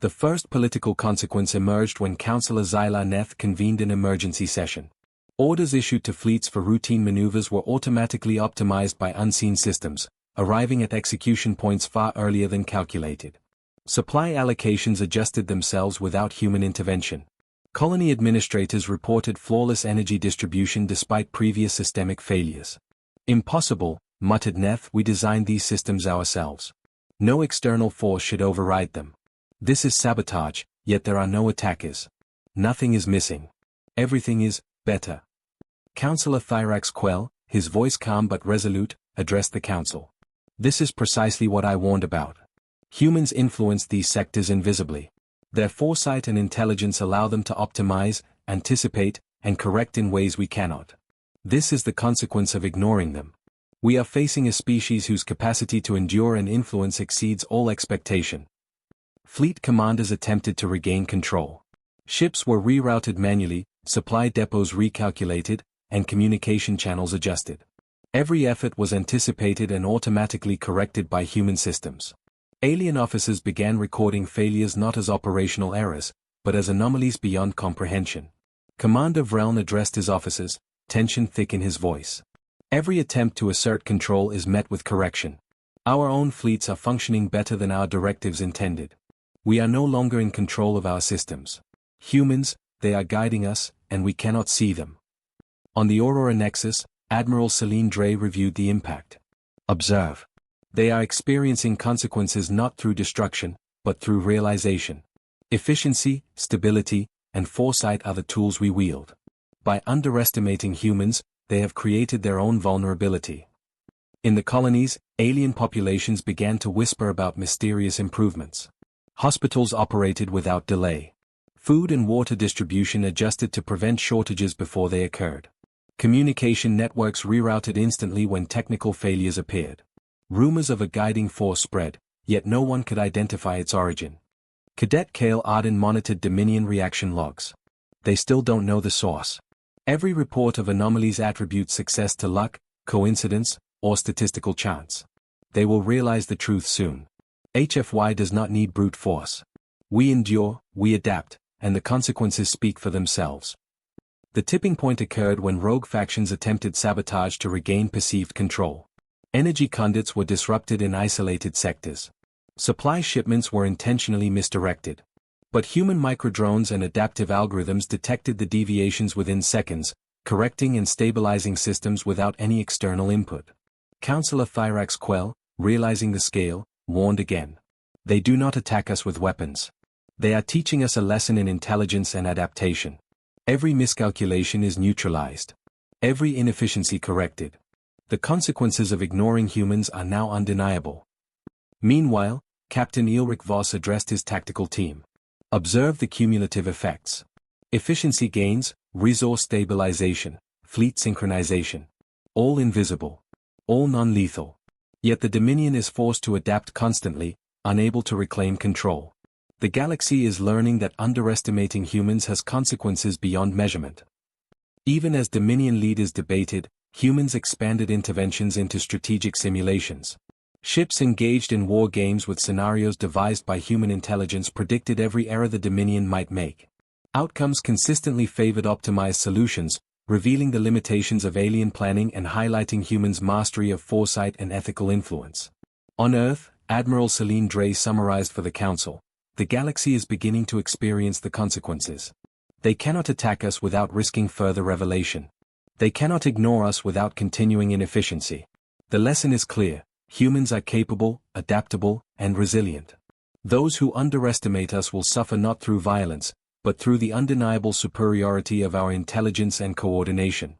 The first political consequence emerged when Councillor Zyla Neth convened an emergency session. Orders issued to fleets for routine maneuvers were automatically optimized by unseen systems, arriving at execution points far earlier than calculated. Supply allocations adjusted themselves without human intervention. Colony administrators reported flawless energy distribution despite previous systemic failures. "Impossible," muttered Neth. "We designed these systems ourselves. No external force should override them. This is sabotage, yet there are no attackers. Nothing is missing. Everything is better." Councillor Thyrax Quell, his voice calm but resolute, addressed the council. "This is precisely what I warned about. Humans influence these sectors invisibly. Their foresight and intelligence allow them to optimize, anticipate, and correct in ways we cannot. This is the consequence of ignoring them. We are facing a species whose capacity to endure and influence exceeds all expectation. Fleet commanders attempted to regain control. Ships were rerouted manually, supply depots recalculated, and communication channels adjusted. Every effort was anticipated and automatically corrected by human systems. Alien officers began recording failures not as operational errors, but as anomalies beyond comprehension. Commander Vreln addressed his officers, tension thick in his voice. Every attempt to assert control is met with correction. Our own fleets are functioning better than our directives intended. We are no longer in control of our systems. Humans, they are guiding us, and we cannot see them. On the Aurora Nexus, Admiral Celine Drey reviewed the impact. Observe. They are experiencing consequences not through destruction, but through realization. Efficiency, stability, and foresight are the tools we wield. By underestimating humans, they have created their own vulnerability. In the colonies, alien populations began to whisper about mysterious improvements. Hospitals operated without delay. Food and water distribution adjusted to prevent shortages before they occurred. Communication networks rerouted instantly when technical failures appeared. Rumors of a guiding force spread, yet no one could identify its origin. Cadet Kale Arden monitored Dominion reaction logs. They still don't know the source. Every report of anomalies attributes success to luck, coincidence, or statistical chance. They will realize the truth soon. HFY does not need brute force. We endure, we adapt, and the consequences speak for themselves. The tipping point occurred when rogue factions attempted sabotage to regain perceived control. Energy conduits were disrupted in isolated sectors. Supply shipments were intentionally misdirected. But human microdrones and adaptive algorithms detected the deviations within seconds, correcting and stabilizing systems without any external input. Counselor Thyrax Quell, realizing the scale, warned again. They do not attack us with weapons. They are teaching us a lesson in intelligence and adaptation. Every miscalculation is neutralized. Every inefficiency corrected. The consequences of ignoring humans are now undeniable. Meanwhile, Captain Ulrich Voss addressed his tactical team. Observe the cumulative effects. Efficiency gains, resource stabilization, fleet synchronization. All invisible. All non-lethal. Yet the Dominion is forced to adapt constantly, unable to reclaim control. The galaxy is learning that underestimating humans has consequences beyond measurement. Even as Dominion leaders debated, humans expanded interventions into strategic simulations. Ships engaged in war games with scenarios devised by human intelligence predicted every error the Dominion might make. Outcomes consistently favored optimized solutions, revealing the limitations of alien planning and highlighting humans' mastery of foresight and ethical influence. On Earth, Admiral Celine Drey summarized for the Council, the galaxy is beginning to experience the consequences. They cannot attack us without risking further revelation. They cannot ignore us without continuing inefficiency. The lesson is clear. Humans are capable, adaptable, and resilient. Those who underestimate us will suffer not through violence, but through the undeniable superiority of our intelligence and coordination.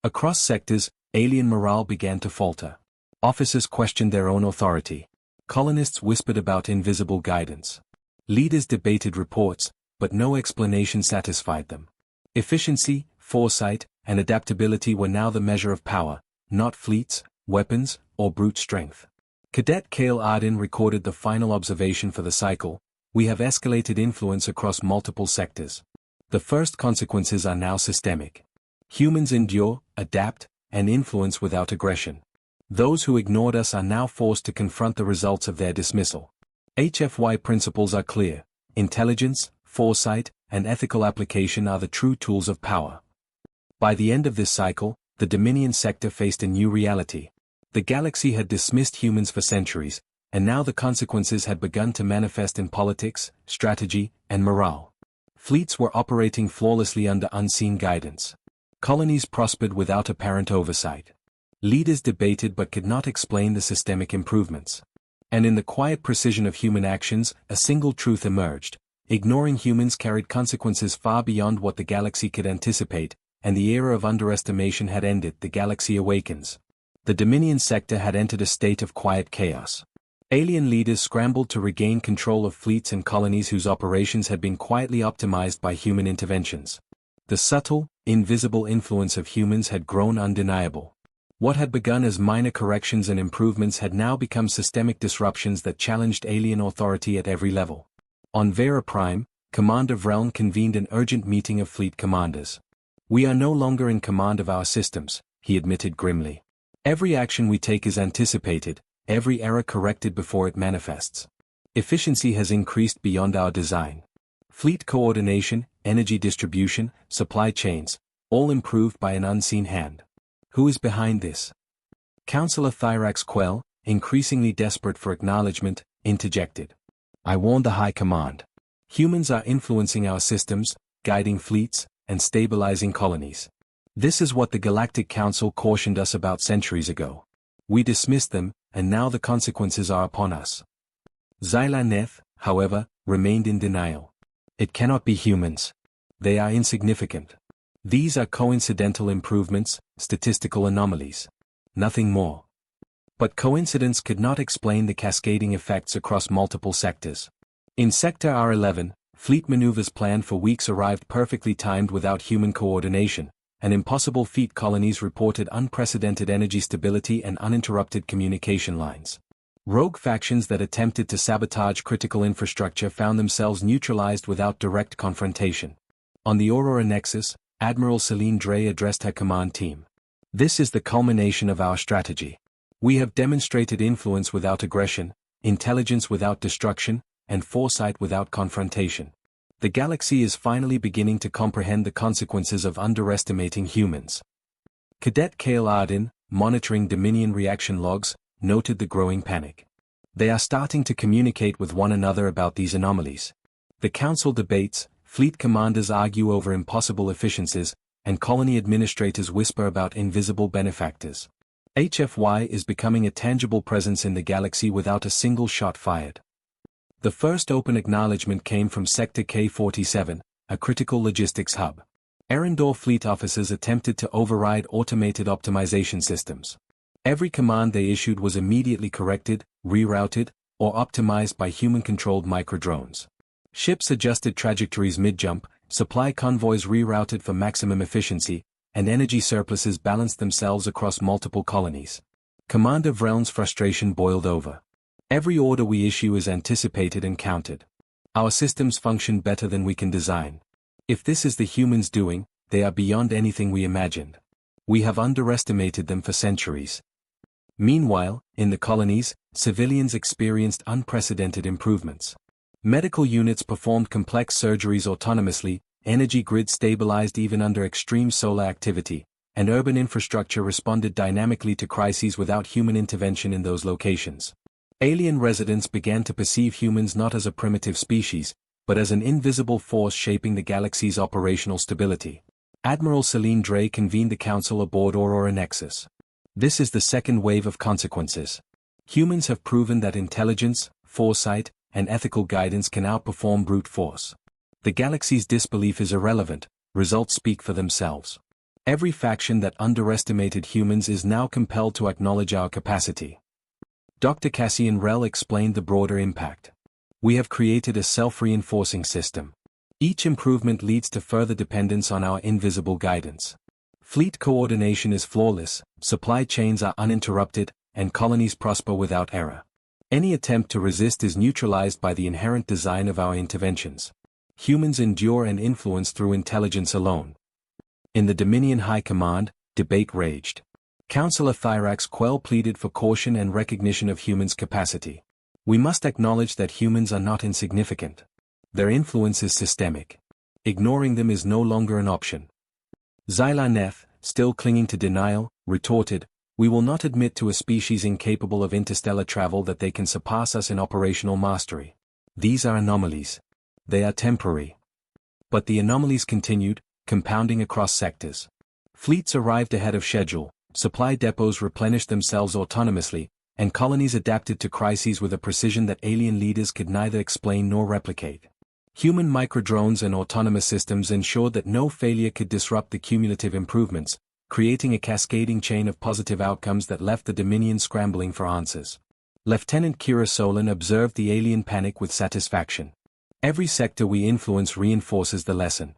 Across sectors, alien morale began to falter. Officers questioned their own authority. Colonists whispered about invisible guidance. Leaders debated reports, but no explanation satisfied them. Efficiency, foresight, and adaptability were now the measure of power, not fleets, weapons, or brute strength. Cadet Kale Arden recorded the final observation for the cycle. We have escalated influence across multiple sectors. The first consequences are now systemic. Humans endure, adapt, and influence without aggression. Those who ignored us are now forced to confront the results of their dismissal. HFY principles are clear. Intelligence, foresight, and ethical application are the true tools of power. By the end of this cycle, the Dominion sector faced a new reality. The galaxy had dismissed humans for centuries, and now the consequences had begun to manifest in politics, strategy, and morale. Fleets were operating flawlessly under unseen guidance. Colonies prospered without apparent oversight. Leaders debated but could not explain the systemic improvements. And in the quiet precision of human actions, a single truth emerged. Ignoring humans carried consequences far beyond what the galaxy could anticipate, and the era of underestimation had ended. The galaxy awakens. The Dominion sector had entered a state of quiet chaos. Alien leaders scrambled to regain control of fleets and colonies whose operations had been quietly optimized by human interventions. The subtle, invisible influence of humans had grown undeniable. What had begun as minor corrections and improvements had now become systemic disruptions that challenged alien authority at every level. On Vera Prime, Commander Vreln convened an urgent meeting of fleet commanders. "We are no longer in command of our systems," he admitted grimly. "Every action we take is anticipated, every error corrected before it manifests. Efficiency has increased beyond our design. Fleet coordination, energy distribution, supply chains, all improved by an unseen hand. Who is behind this?" Counselor Thyrax Quell, increasingly desperate for acknowledgement, interjected. "I warned the High Command. Humans are influencing our systems, guiding fleets, and stabilizing colonies. This is what the Galactic Council cautioned us about centuries ago. We dismissed them, and now the consequences are upon us." Xylaneth, however, remained in denial. "It cannot be humans. They are insignificant. These are coincidental improvements, statistical anomalies. Nothing more." But coincidence could not explain the cascading effects across multiple sectors. In Sector R11, fleet maneuvers planned for weeks arrived perfectly timed without human coordination, and impossible fleet colonies reported unprecedented energy stability and uninterrupted communication lines. Rogue factions that attempted to sabotage critical infrastructure found themselves neutralized without direct confrontation. On the Aurora Nexus, Admiral Celine Drey addressed her command team. "This is the culmination of our strategy. We have demonstrated influence without aggression, intelligence without destruction, and foresight without confrontation. The galaxy is finally beginning to comprehend the consequences of underestimating humans." Cadet Kale Arden, monitoring Dominion reaction logs, noted the growing panic. "They are starting to communicate with one another about these anomalies. The Council debates, fleet commanders argue over impossible efficiencies, and colony administrators whisper about invisible benefactors. HFY is becoming a tangible presence in the galaxy without a single shot fired." The first open acknowledgement came from Sector K-47, a critical logistics hub. Erendor fleet officers attempted to override automated optimization systems. Every command they issued was immediately corrected, rerouted, or optimized by human-controlled microdrones. Ships adjusted trajectories mid-jump, supply convoys rerouted for maximum efficiency, and energy surpluses balanced themselves across multiple colonies. Commander Vreln's frustration boiled over. "Every order we issue is anticipated and counted. Our systems function better than we can design. If this is the humans' doing, they are beyond anything we imagined. We have underestimated them for centuries." Meanwhile, in the colonies, civilians experienced unprecedented improvements. Medical units performed complex surgeries autonomously, energy grids stabilized even under extreme solar activity, and urban infrastructure responded dynamically to crises without human intervention in those locations. Alien residents began to perceive humans not as a primitive species, but as an invisible force shaping the galaxy's operational stability. Admiral Celine Drey convened the Council aboard Aurora Nexus. "This is the second wave of consequences. Humans have proven that intelligence, foresight, and ethical guidance can outperform brute force. The galaxy's disbelief is irrelevant, results speak for themselves. Every faction that underestimated humans is now compelled to acknowledge our capacity." Dr. Cassian Rell explained the broader impact. "We have created a self-reinforcing system. Each improvement leads to further dependence on our invisible guidance. Fleet coordination is flawless, supply chains are uninterrupted, and colonies prosper without error. Any attempt to resist is neutralized by the inherent design of our interventions. Humans endure and influence through intelligence alone." In the Dominion High Command, debate raged. Counselor Thyrax Quell pleaded for caution and recognition of humans' capacity. "We must acknowledge that humans are not insignificant. Their influence is systemic. Ignoring them is no longer an option." Xylaneth, still clinging to denial, retorted, "We will not admit to a species incapable of interstellar travel that they can surpass us in operational mastery. These are anomalies. They are temporary." But the anomalies continued, compounding across sectors. Fleets arrived ahead of schedule, supply depots replenished themselves autonomously, and colonies adapted to crises with a precision that alien leaders could neither explain nor replicate. Human microdrones and autonomous systems ensured that no failure could disrupt the cumulative improvements, creating a cascading chain of positive outcomes that left the Dominion scrambling for answers. Lieutenant Kira Solon observed the alien panic with satisfaction. "Every sector we influence reinforces the lesson.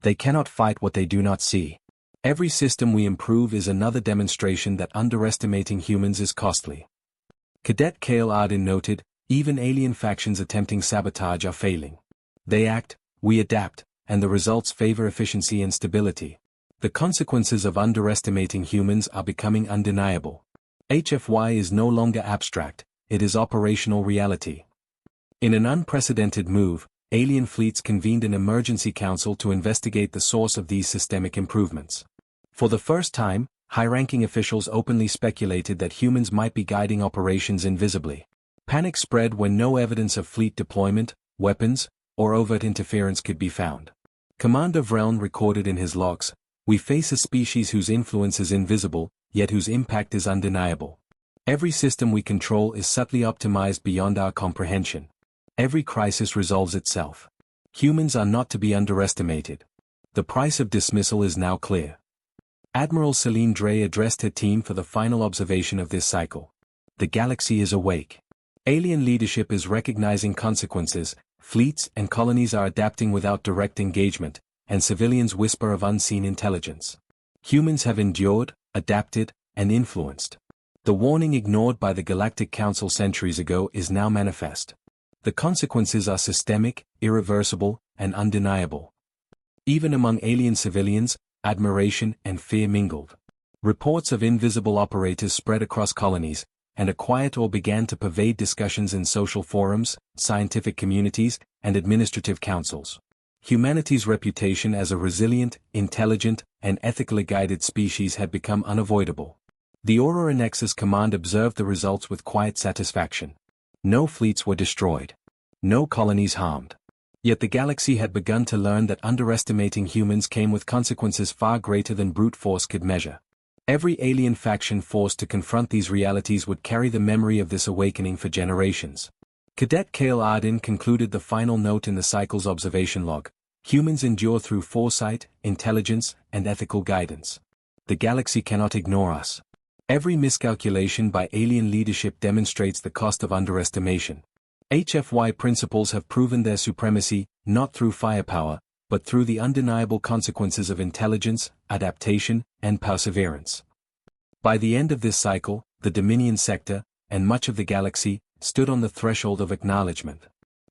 They cannot fight what they do not see. Every system we improve is another demonstration that underestimating humans is costly. Cadet Kale Arden noted, even alien factions attempting sabotage are failing. They act, we adapt, and the results favor efficiency and stability. The consequences of underestimating humans are becoming undeniable. HFY is no longer abstract, it is operational reality. In an unprecedented move, alien fleets convened an emergency council to investigate the source of these systemic improvements. For the first time, high-ranking officials openly speculated that humans might be guiding operations invisibly. Panic spread when no evidence of fleet deployment, weapons, or overt interference could be found. Commander Vreln recorded in his logs, "We face a species whose influence is invisible, yet whose impact is undeniable. Every system we control is subtly optimized beyond our comprehension. Every crisis resolves itself. Humans are not to be underestimated. The price of dismissal is now clear." Admiral Celine Drey addressed her team for the final observation of this cycle. The galaxy is awake. Alien leadership is recognizing consequences, fleets and colonies are adapting without direct engagement, and civilians whisper of unseen intelligence. Humans have endured, adapted, and influenced. The warning ignored by the Galactic Council centuries ago is now manifest. The consequences are systemic, irreversible, and undeniable. Even among alien civilians, admiration and fear mingled. Reports of invisible operators spread across colonies, and a quiet awe began to pervade discussions in social forums, scientific communities, and administrative councils. Humanity's reputation as a resilient, intelligent, and ethically guided species had become unavoidable. The Aurora Nexus Command observed the results with quiet satisfaction. No fleets were destroyed. No colonies harmed. Yet the galaxy had begun to learn that underestimating humans came with consequences far greater than brute force could measure. Every alien faction forced to confront these realities would carry the memory of this awakening for generations. Cadet Kale Arden concluded the final note in the cycle's observation log. Humans endure through foresight, intelligence, and ethical guidance. The galaxy cannot ignore us. Every miscalculation by alien leadership demonstrates the cost of underestimation. HFY principles have proven their supremacy, not through firepower, but through the undeniable consequences of intelligence, adaptation, and perseverance. By the end of this cycle, the Dominion sector, and much of the galaxy, stood on the threshold of acknowledgement.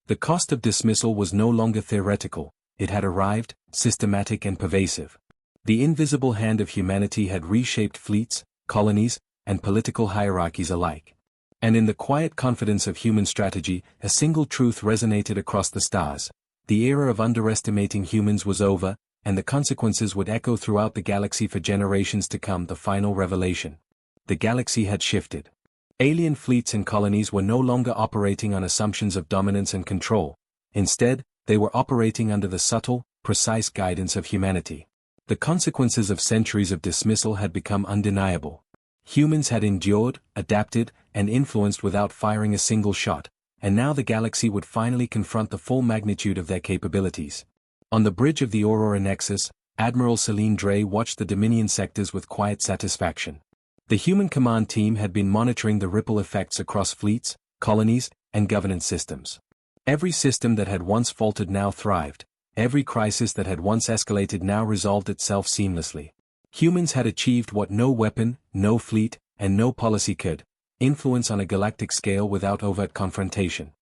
The cost of dismissal was no longer theoretical, it had arrived, systematic and pervasive. The invisible hand of humanity had reshaped fleets, colonies, and political hierarchies alike. And in the quiet confidence of human strategy, a single truth resonated across the stars. The era of underestimating humans was over, and the consequences would echo throughout the galaxy for generations to come. The final revelation. The galaxy had shifted. Alien fleets and colonies were no longer operating on assumptions of dominance and control. Instead, they were operating under the subtle, precise guidance of humanity. The consequences of centuries of dismissal had become undeniable. Humans had endured, adapted, and influenced without firing a single shot, and now the galaxy would finally confront the full magnitude of their capabilities. On the bridge of the Aurora Nexus, Admiral Celine Drey watched the Dominion sectors with quiet satisfaction. The human command team had been monitoring the ripple effects across fleets, colonies, and governance systems. Every system that had once faltered now thrived. Every crisis that had once escalated now resolved itself seamlessly. Humans had achieved what no weapon, no fleet, and no policy could: influence on a galactic scale without overt confrontation.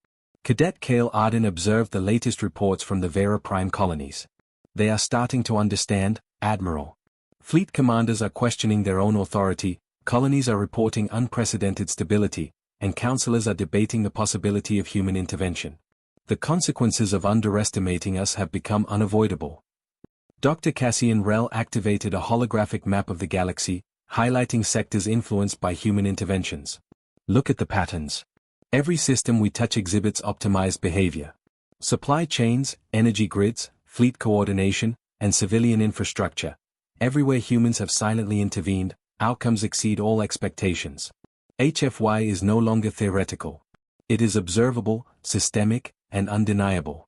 Cadet Kale Arden observed the latest reports from the Vera Prime colonies. They are starting to understand, Admiral. Fleet commanders are questioning their own authority, colonies are reporting unprecedented stability, and councillors are debating the possibility of human intervention. The consequences of underestimating us have become unavoidable. Dr. Cassian Rell activated a holographic map of the galaxy, highlighting sectors influenced by human interventions. Look at the patterns. Every system we touch exhibits optimized behavior. Supply chains, energy grids, fleet coordination, and civilian infrastructure. Everywhere humans have silently intervened, outcomes exceed all expectations. HFY is no longer theoretical. It is observable, systemic, and undeniable.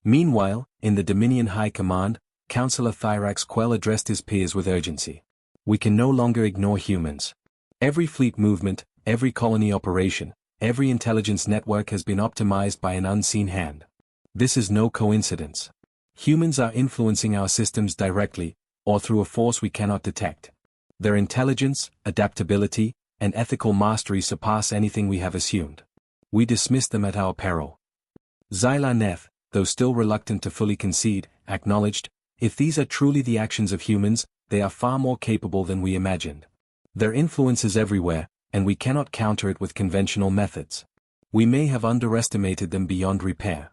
Meanwhile, in the Dominion High Command, Councillor Thyrax Quell addressed his peers with urgency. We can no longer ignore humans. Every fleet movement, every colony operation, every intelligence network has been optimized by an unseen hand. This is no coincidence. Humans are influencing our systems directly, or through a force we cannot detect. Their intelligence, adaptability, and ethical mastery surpass anything we have assumed. We dismiss them at our peril. Zyla Neth, though still reluctant to fully concede, acknowledged, if these are truly the actions of humans, they are far more capable than we imagined. Their influence is everywhere, and we cannot counter it with conventional methods. We may have underestimated them beyond repair.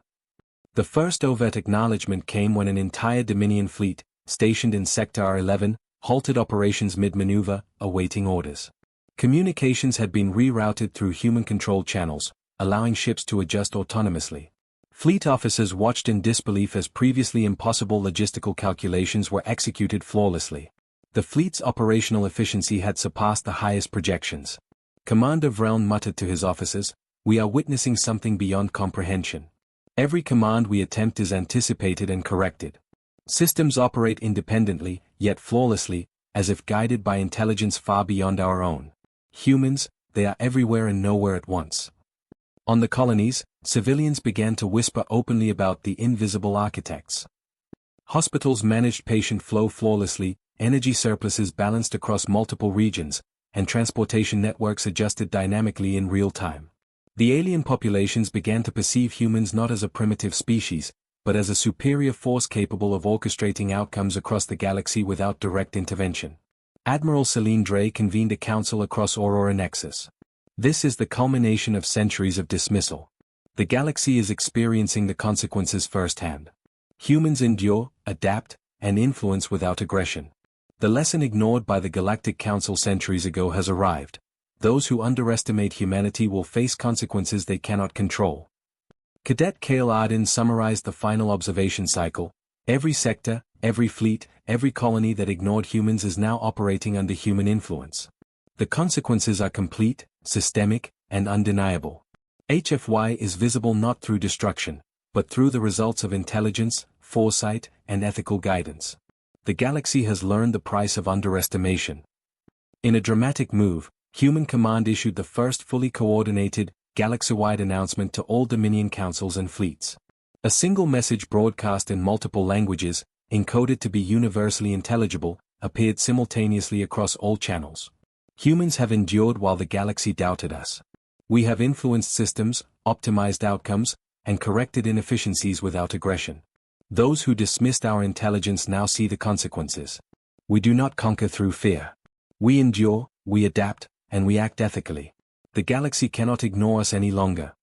The first overt acknowledgement came when an entire Dominion fleet, stationed in Sector R11, halted operations mid-maneuver, awaiting orders. Communications had been rerouted through human-controlled channels, allowing ships to adjust autonomously. Fleet officers watched in disbelief as previously impossible logistical calculations were executed flawlessly. The fleet's operational efficiency had surpassed the highest projections. Commander Vreln muttered to his officers, "We are witnessing something beyond comprehension. Every command we attempt is anticipated and corrected. Systems operate independently, yet flawlessly, as if guided by intelligence far beyond our own. Humans, they are everywhere and nowhere at once." On the colonies, civilians began to whisper openly about the invisible architects. Hospitals managed patient flow flawlessly, energy surpluses balanced across multiple regions, and transportation networks adjusted dynamically in real time. The alien populations began to perceive humans not as a primitive species, but as a superior force capable of orchestrating outcomes across the galaxy without direct intervention. Admiral Celine Drey convened a council across Aurora Nexus. This is the culmination of centuries of dismissal. The galaxy is experiencing the consequences firsthand. Humans endure, adapt, and influence without aggression. The lesson ignored by the Galactic Council centuries ago has arrived. Those who underestimate humanity will face consequences they cannot control. Cadet Kale Arden summarized the final observation cycle. Every sector, every fleet, every colony that ignored humans is now operating under human influence. The consequences are complete, systemic, and undeniable. HFY is visible not through destruction, but through the results of intelligence, foresight, and ethical guidance. The galaxy has learned the price of underestimation. In a dramatic move, Human Command issued the first fully coordinated, galaxy-wide announcement to all Dominion councils and fleets. A single message broadcast in multiple languages, encoded to be universally intelligible, appeared simultaneously across all channels. Humans have endured while the galaxy doubted us. We have influenced systems, optimized outcomes, and corrected inefficiencies without aggression. Those who dismissed our intelligence now see the consequences. We do not conquer through fear. We endure, we adapt, and we act ethically. The galaxy cannot ignore us any longer.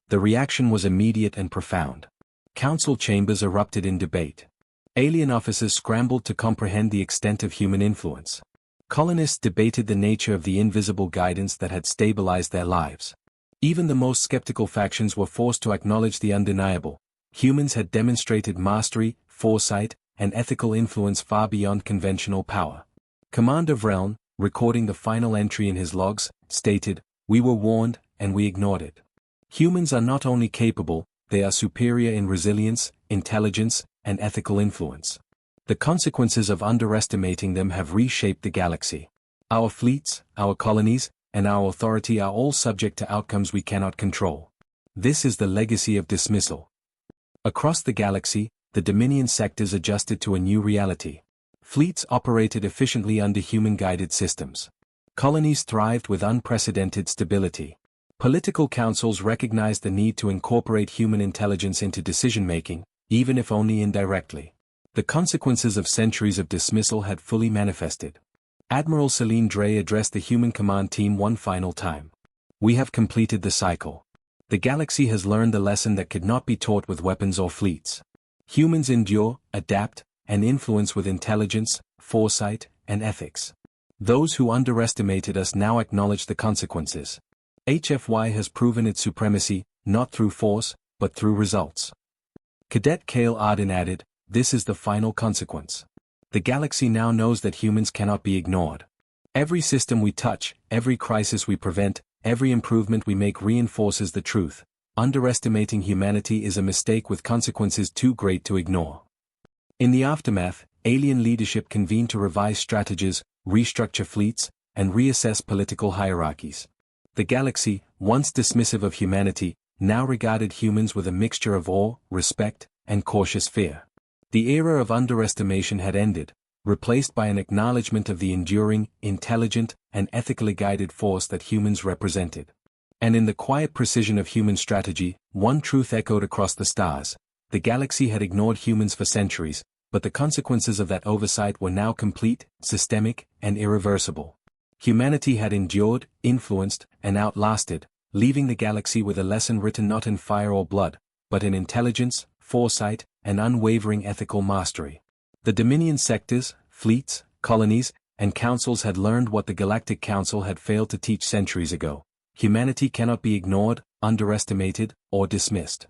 The reaction was immediate and profound. Council chambers erupted in debate. Alien officers scrambled to comprehend the extent of human influence. Colonists debated the nature of the invisible guidance that had stabilized their lives. Even the most skeptical factions were forced to acknowledge the undeniable. Humans had demonstrated mastery, foresight, and ethical influence far beyond conventional power. Commander Vreln, recording the final entry in his logs, stated, "We were warned, and we ignored it. Humans are not only capable, they are superior in resilience, intelligence, and ethical influence. The consequences of underestimating them have reshaped the galaxy. Our fleets, our colonies, and our authority are all subject to outcomes we cannot control. This is the legacy of dismissal." Across the galaxy, the Dominion sectors adjusted to a new reality. Fleets operated efficiently under human-guided systems. Colonies thrived with unprecedented stability. Political councils recognized the need to incorporate human intelligence into decision-making, even if only indirectly. The consequences of centuries of dismissal had fully manifested. Admiral Celine Drey addressed the Human Command team one final time. "We have completed the cycle. The galaxy has learned the lesson that could not be taught with weapons or fleets. Humans endure, adapt, and influence with intelligence, foresight, and ethics. Those who underestimated us now acknowledge the consequences. HFY has proven its supremacy, not through force, but through results." Cadet Kale Arden added, "This is the final consequence. The galaxy now knows that humans cannot be ignored. Every system we touch, every crisis we prevent, every improvement we make reinforces the truth. Underestimating humanity is a mistake with consequences too great to ignore." In the aftermath, alien leadership convened to revise strategies, restructure fleets, and reassess political hierarchies. The galaxy, once dismissive of humanity, now regarded humans with a mixture of awe, respect, and cautious fear. The era of underestimation had ended, replaced by an acknowledgement of the enduring, intelligent, and ethically guided force that humans represented. And in the quiet precision of human strategy, one truth echoed across the stars: the galaxy had ignored humans for centuries, but the consequences of that oversight were now complete, systemic, and irreversible. Humanity had endured, influenced, and outlasted, leaving the galaxy with a lesson written not in fire or blood, but in intelligence, foresight, and unwavering ethical mastery. The Dominion sectors, fleets, colonies, and councils had learned what the Galactic Council had failed to teach centuries ago: humanity cannot be ignored, underestimated, or dismissed.